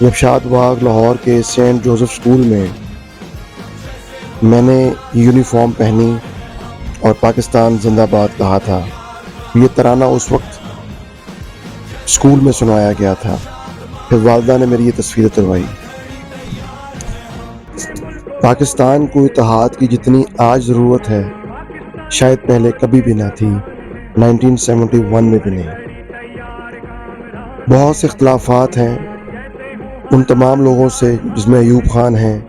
جب شاد باغ لاہور کے Saint Joseph school میں میں نے یونیفارم پہنی اور پاکستان زندہ باد کہا تھا۔ یہ ترانہ اس وقت اسکول میں سنایا گیا تھا، پھر والدہ نے میری یہ تصویر اتروائی۔ پاکستان کو اتحاد کی جتنی آج ضرورت ہے شاید پہلے کبھی بھی نہ تھی، 1971 میں بھی نہیں۔ بہت سے اختلافات ہیں ان تمام لوگوں سے، جس میں ایوب خان ہیں،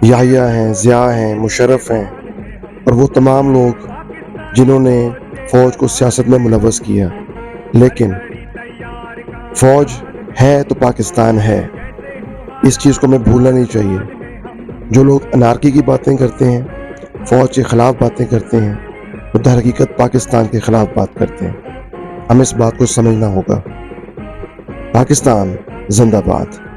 یحییٰ ہیں، ضیاء ہیں، مشرف ہیں، اور وہ تمام لوگ جنہوں نے فوج کو سیاست میں ملوث کیا، لیکن فوج ہے تو پاکستان ہے، اس چیز کو ہمیں بھولنا نہیں چاہیے۔ جو لوگ انارکی کی باتیں کرتے ہیں، فوج کے خلاف باتیں کرتے ہیں، وہ در حقیقت پاکستان کے خلاف بات کرتے ہیں۔ ہمیں اس بات کو سمجھنا ہوگا۔ پاکستان زندہ باد۔